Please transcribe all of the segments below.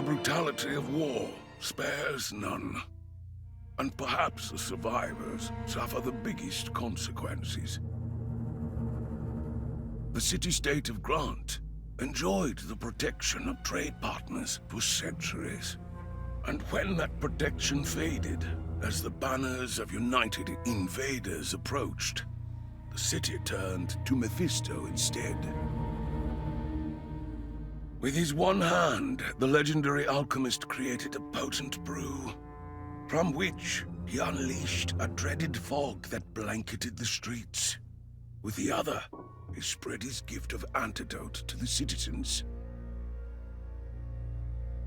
brutality of war spares none. And perhaps the survivors suffer the biggest consequences. The city-state of Grant enjoyed the protection of trade partners for centuries. And when that protection faded, as the banners of united invaders approached, the city turned to Mephisto instead. With his one hand, the legendary alchemist created a potent brew, from which he unleashed a dreaded fog that blanketed the streets. With the other, he spread his gift of antidote to the citizens.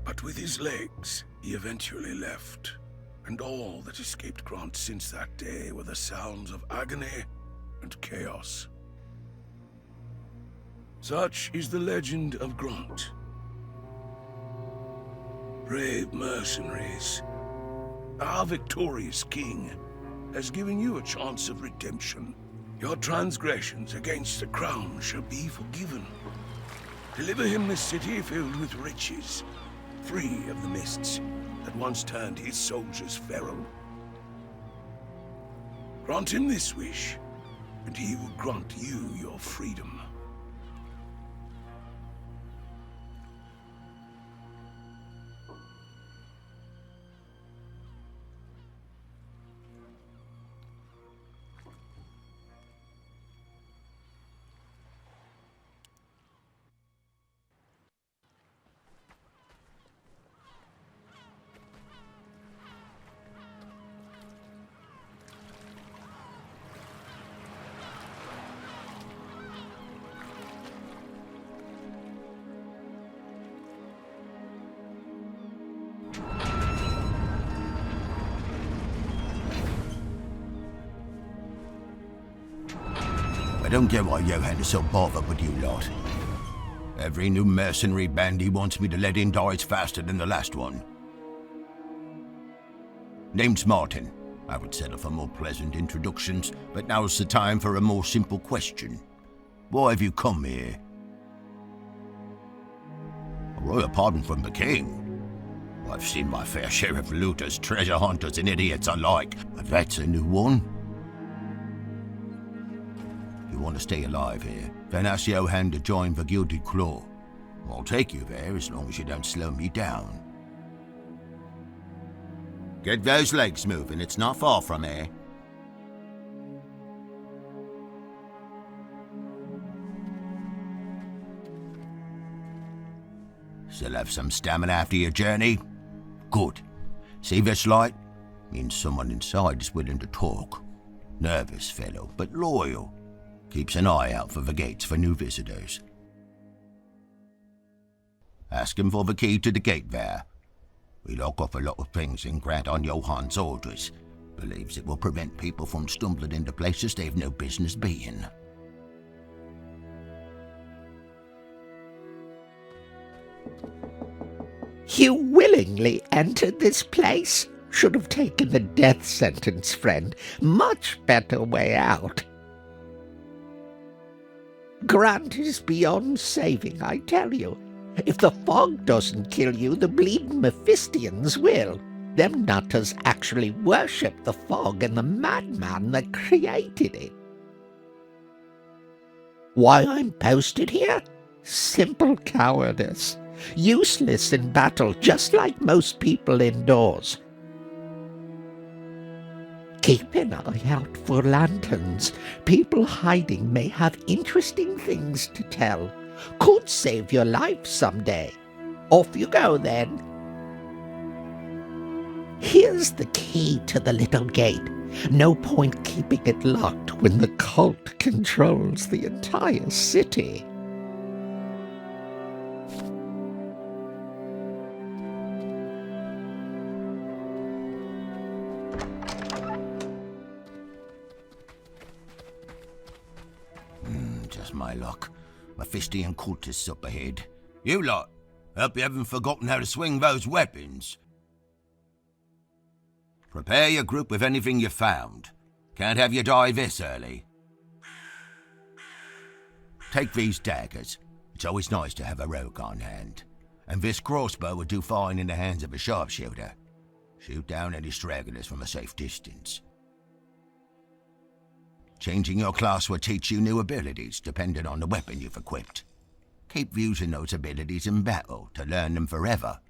But with his legs, he eventually left, and all that escaped Grant since that day were the sounds of agony and chaos. Such is the legend of Grant. Brave mercenaries, our victorious king has given you a chance of redemption. Your transgressions against the crown shall be forgiven. Deliver him this city filled with riches, free of the mists that once turned his soldiers feral. Grant him this wish, and he will grant you your freedom. I don't get why Johan is so bothered with you lot. Every new mercenary band he wants me to let in dies faster than the last one. Name's Martin. I would settle for more pleasant introductions, but now's the time for a more simple question. Why have you come here? A royal pardon from the king? I've seen my fair share of looters, treasure hunters, and idiots alike, but that's a new one. You want to stay alive here, then ask Johan to join the Gilded Claw. I'll take you there as long as you don't slow me down. Get those legs moving, it's not far from here. Still have some stamina after your journey? Good. See this light? Means someone inside is willing to talk. Nervous fellow, but loyal. Keeps an eye out for the gates for new visitors. Ask him for the key to the gate there. We lock off a lot of things and grant on Johan's orders. Believes it will prevent people from stumbling into places they've no business being. You willingly entered this place? Should have taken the death sentence, friend. Much better way out. Grant is beyond saving, I tell you. If the fog doesn't kill you, the bleeding Mephistians will. Them nutters actually worship the fog and the madman that created it. Why I'm posted here? Simple cowardice. Useless in battle, just like most people indoors. Keep an eye out for lanterns. People hiding may have interesting things to tell. Could save your life someday. Off you go then. Here's the key to the little gate. No point keeping it locked when the cult controls the entire city. Just my luck. Mephistian cultists up ahead. You lot, hope you haven't forgotten how to swing those weapons. Prepare your group with anything you found. Can't have you die this early. Take these daggers. It's always nice to have a rogue on hand. And this crossbow would do fine in the hands of a sharpshooter. Shoot down any stragglers from a safe distance. Changing your class will teach you new abilities depending on the weapon you've equipped. Keep using those abilities in battle to learn them forever.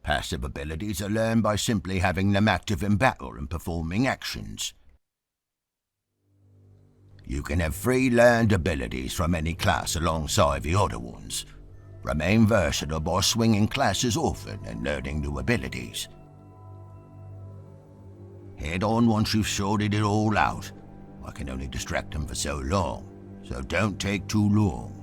Passive abilities are learned by simply having them active in battle and performing actions. You can have 3 learned abilities from any class alongside the other ones. Remain versatile by swinging classes often and learning new abilities. Head on once you've sorted it all out. I can only distract them for so long, so don't take too long.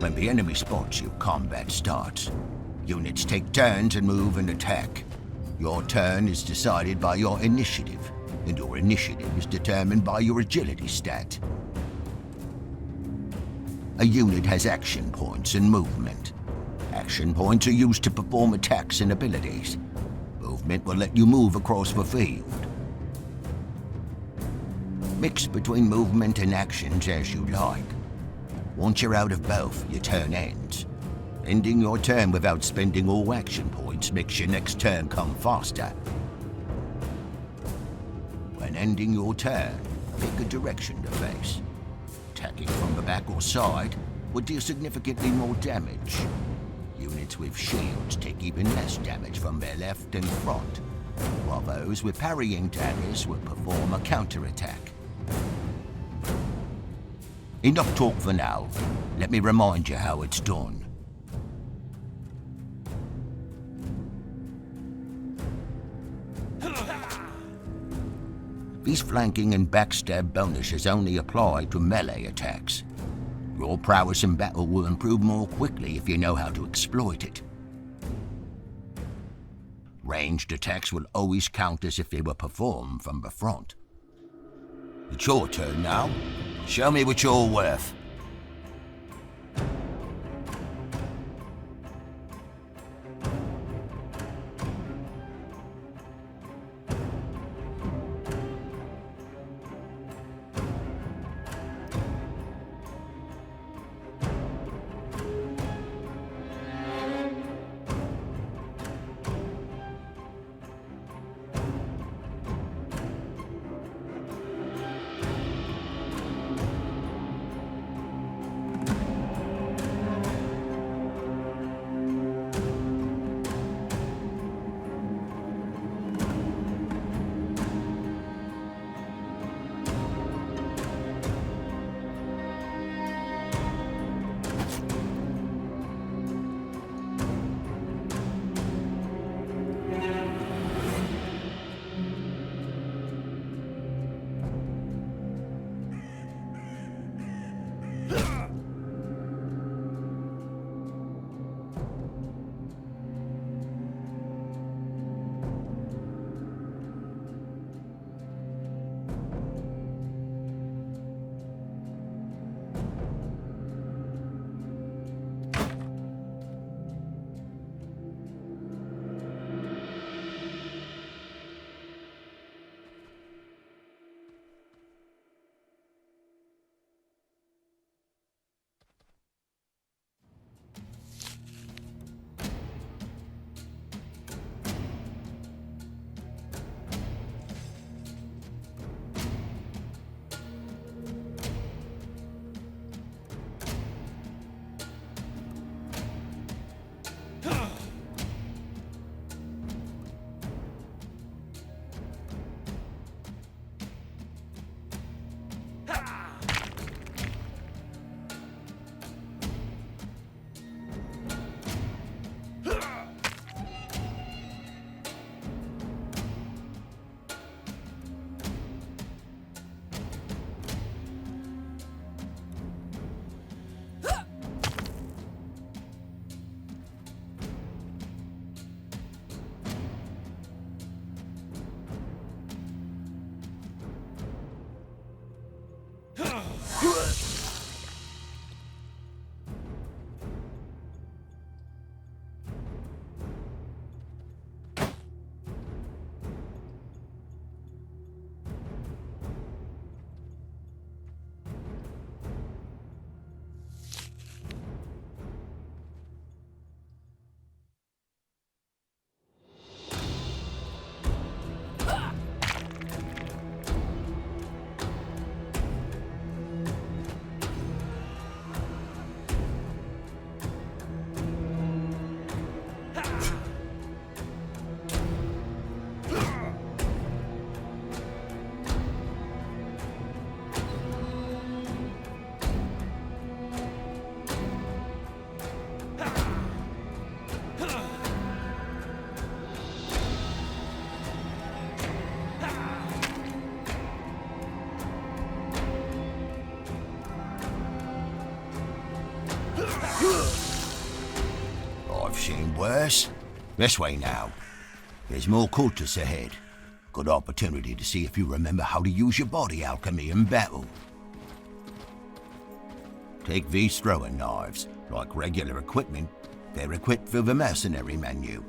When the enemy spots you, combat starts. Units take turns and move and attack. Your turn is decided by your initiative, and your initiative is determined by your agility stat. A unit has action points and movement. Action points are used to perform attacks and abilities. Movement will let you move across the field. Mix between movement and actions as you like. Once you're out of both, your turn ends. Ending your turn without spending all action points makes your next turn come faster. When ending your turn, pick a direction to face. Attacking from the back or side would deal significantly more damage. Units with shields take even less damage from their left and front, while those with parrying daggers will perform a counterattack. Enough talk for now. Let me remind you how it's done. These flanking and backstab bonuses only apply to melee attacks. Your prowess in battle will improve more quickly if you know how to exploit it. Ranged attacks will always count as if they were performed from the front. It's your turn now. Show me what you're worth. I've seen worse. This way now. There's more cultists ahead. Good opportunity to see if you remember how to use your body alchemy in battle. Take these throwing knives. Like regular equipment, they're equipped through the mercenary menu.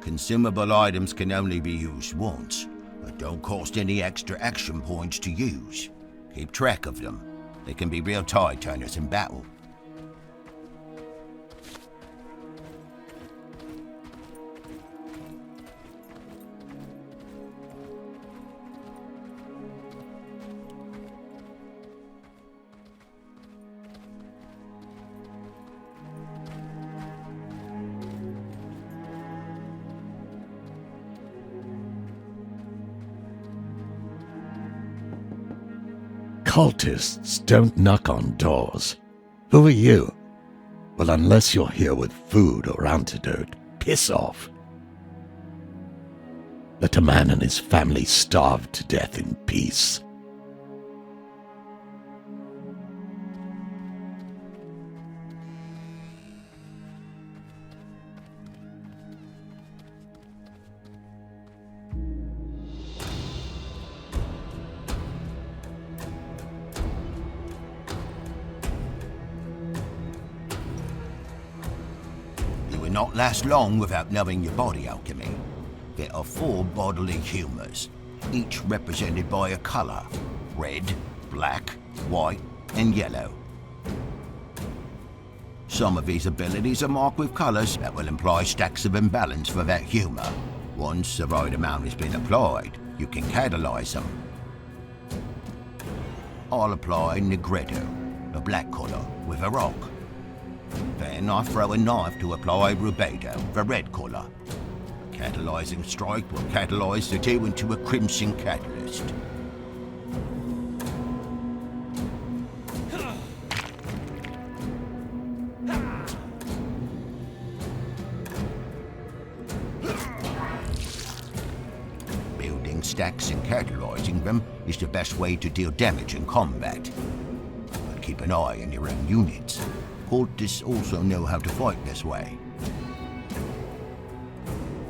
Consumable items can only be used once, but don't cost any extra action points to use. Keep track of them. They can be real tide turners in battle. Cultists don't knock on doors. Who are you? Well, unless you're here with food or antidote, piss off. Let a man and his family starve to death in peace. Not last long without knowing your body alchemy. There are 4 bodily humors, each represented by a color: red, black, white, and yellow. Some of these abilities are marked with colors that will imply stacks of imbalance for that humor. Once the right amount has been applied, you can catalyze them. I'll apply Negretto, a black color, with a rock. Then I throw a knife to apply Rubedo, the red colour. Catalyzing strike will catalyze the two into a crimson catalyst. Building stacks and catalyzing them is the best way to deal damage in combat. But keep an eye on your own units. Cultists also know how to fight this way.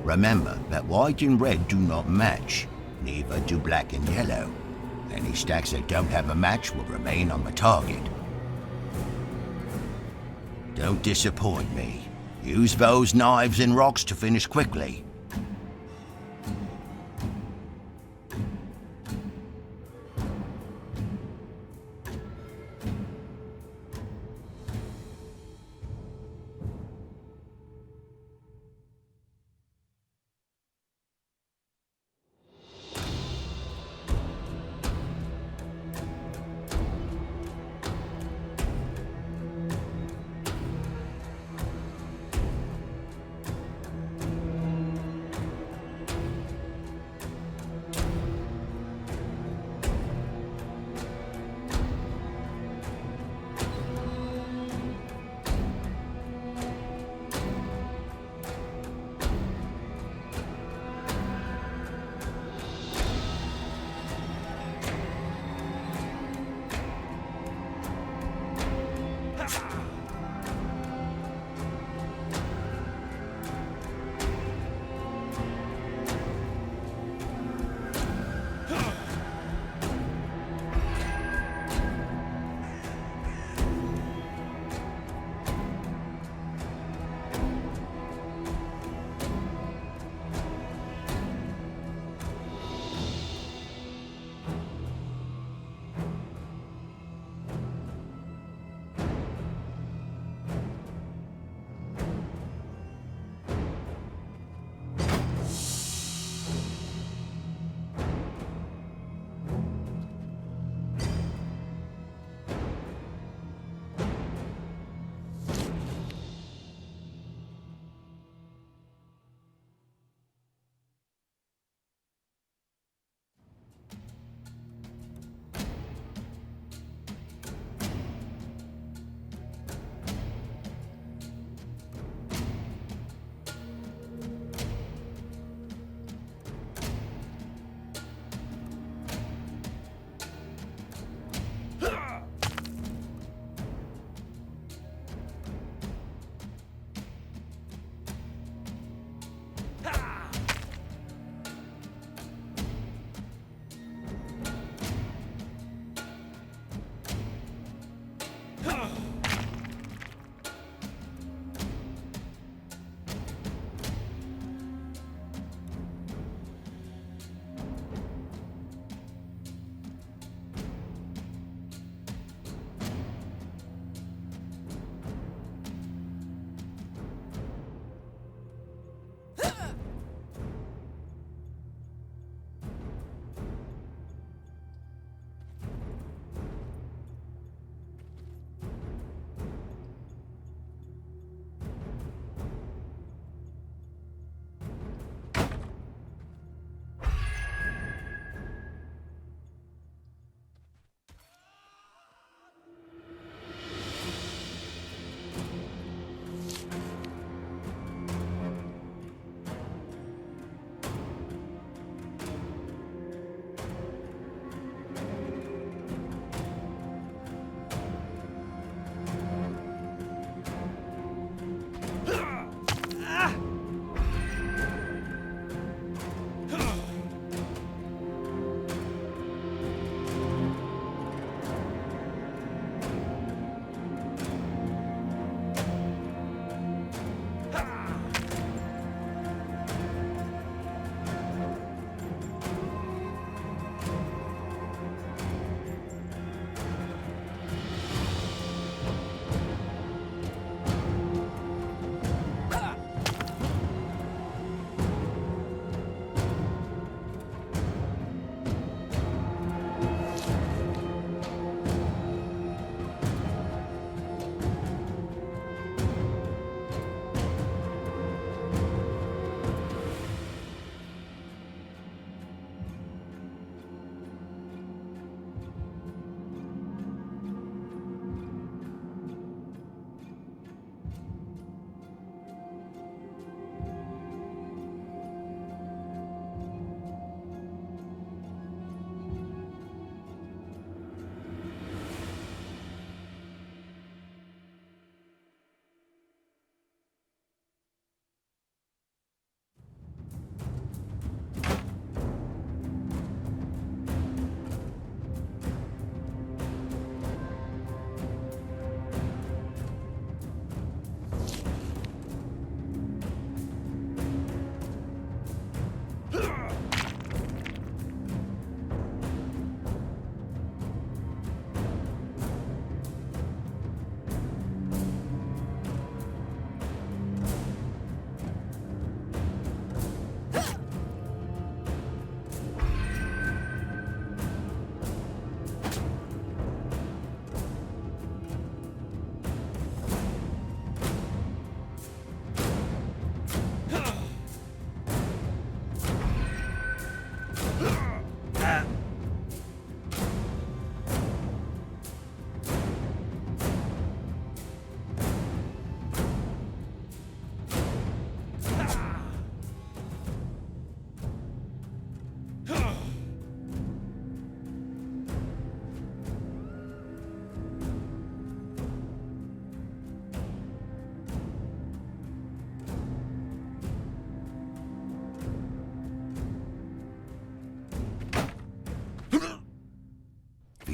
Remember that white and red do not match, neither do black and yellow. Any stacks that don't have a match will remain on the target. Don't disappoint me. Use those knives and rocks to finish quickly.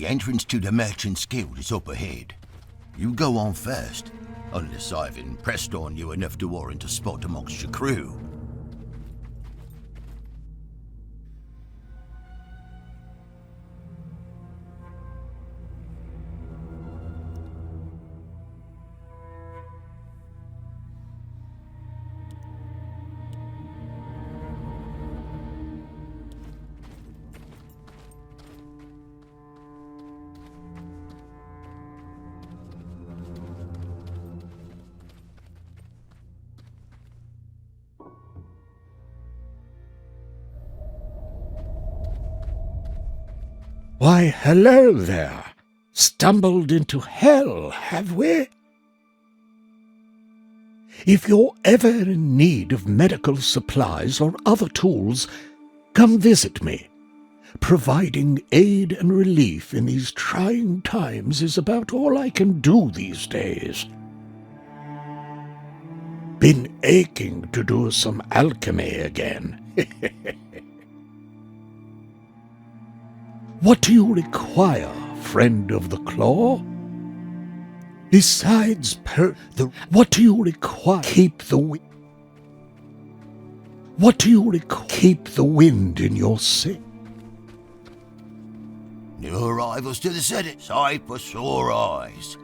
The entrance to the Merchant's Guild is up ahead. You go on first, unless I've impressed on you enough to warrant a spot amongst your crew. Why, hello there. Stumbled into hell, have we? If you're ever in need of medical supplies or other tools, come visit me. Providing aid and relief in these trying times is about all I can do these days. Been aching to do some alchemy again. What do you require, friend of the claw? Besides what do you require? Keep the wind in your sail. New arrivals to the city, sight for sore eyes.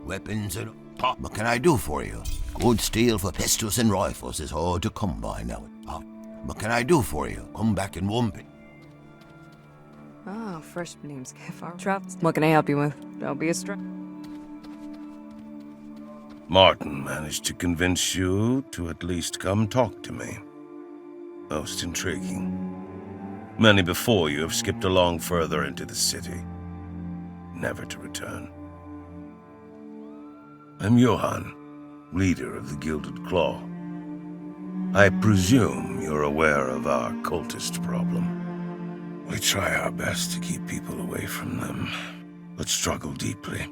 Weapons and pop. What can I do for you? Good steel for pistols and rifles is hard to come by now. What can I do for you? Come back in one bit. Oh, first name's Kefar. Trapped. What can I help you with? Don't be a Martin managed to convince you to at least come talk to me. Most intriguing. Many before you have skipped along further into the city, never to return. I'm Johann, leader of the Gilded Claw. I presume you're aware of our cultist problem. We try our best to keep people away from them, but struggle deeply.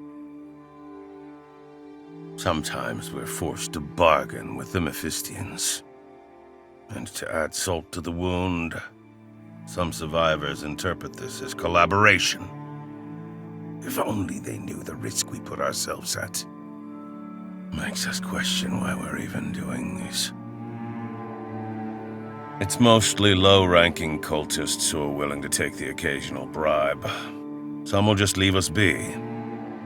Sometimes we're forced to bargain with the Mephistians. And to add salt to the wound, some survivors interpret this as collaboration. If only they knew the risk we put ourselves at. Makes us question why we're even doing this. It's mostly low-ranking cultists who are willing to take the occasional bribe. Some will just leave us be.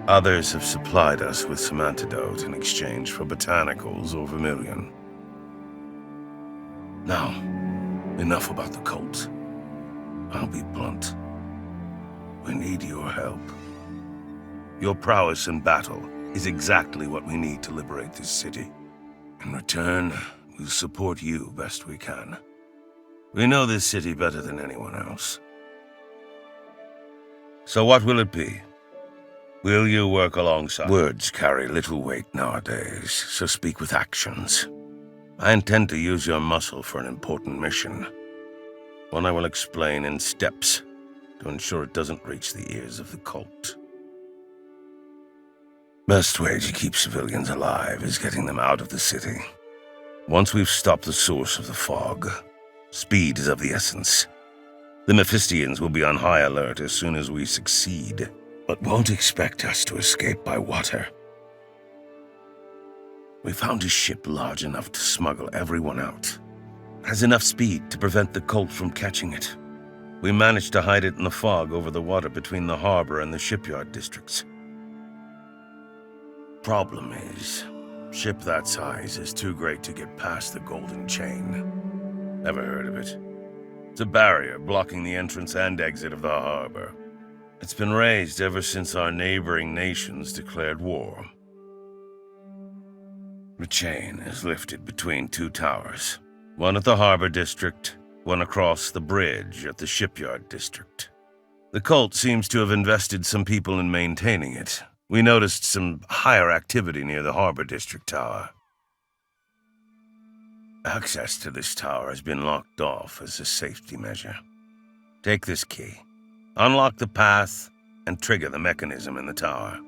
Others have supplied us with some antidote in exchange for botanicals or vermilion. Now, enough about the cult. I'll be blunt. We need your help. Your prowess in battle is exactly what we need to liberate this city. In return, we'll support you best we can. We know this city better than anyone else. So what will it be? Will you work alongside? Words carry little weight nowadays, so speak with actions. I intend to use your muscle for an important mission. One I will explain in steps to ensure it doesn't reach the ears of the cult. Best way to keep civilians alive is getting them out of the city. Once we've stopped the source of the fog, speed is of the essence. The Mephistians will be on high alert as soon as we succeed, but won't expect us to escape by water. We found a ship large enough to smuggle everyone out. It has enough speed to prevent the cult from catching it. We managed to hide it in the fog over the water between the harbor and the shipyard districts. Problem is, ship that size is too great to get past the Golden Chain. Never heard of it. It's a barrier blocking the entrance and exit of the harbor. It's been raised ever since our neighboring nations declared war. The chain is lifted between two towers, one at the harbor district, one across the bridge at the shipyard district. The cult seems to have invested some people in maintaining it. We noticed some higher activity near the harbor district tower. Access to this tower has been locked off as a safety measure. Take this key, unlock the path, and trigger the mechanism in the tower.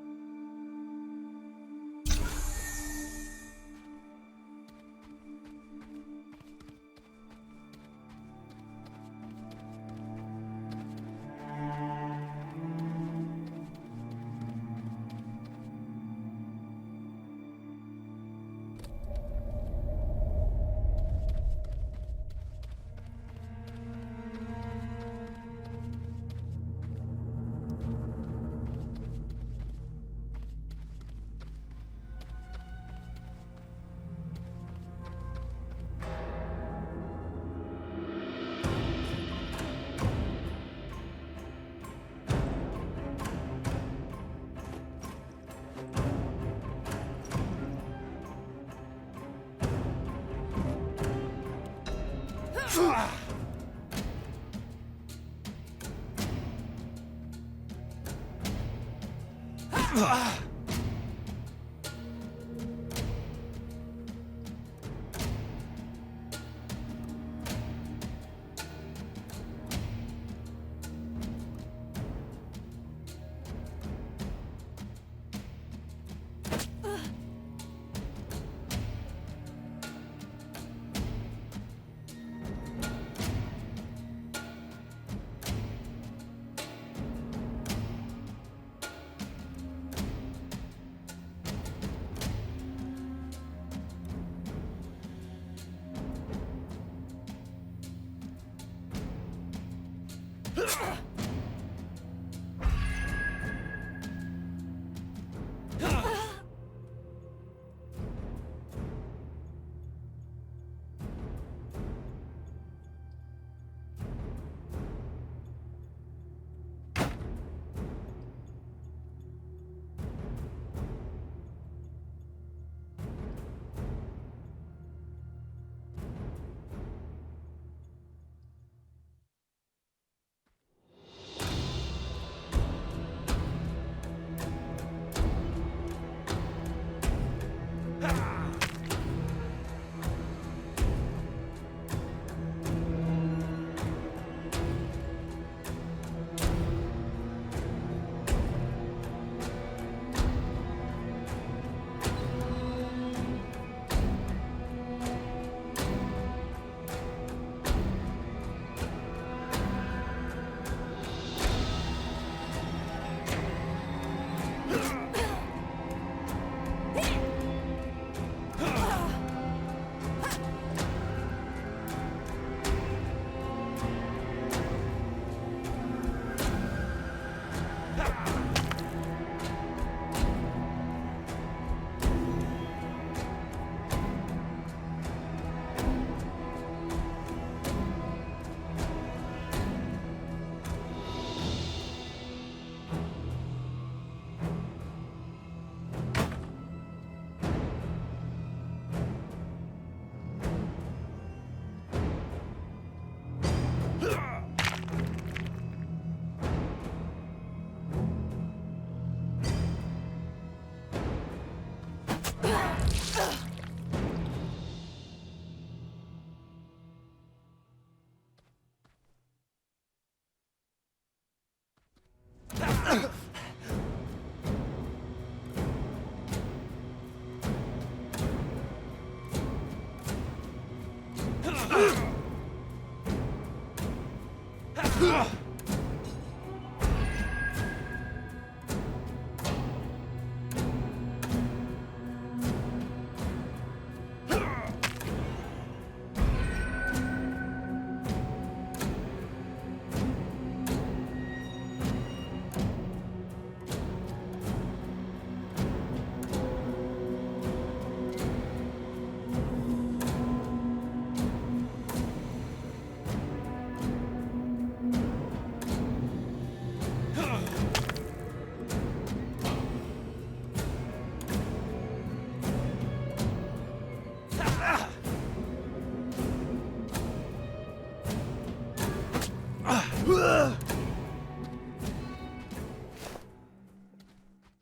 Ugh!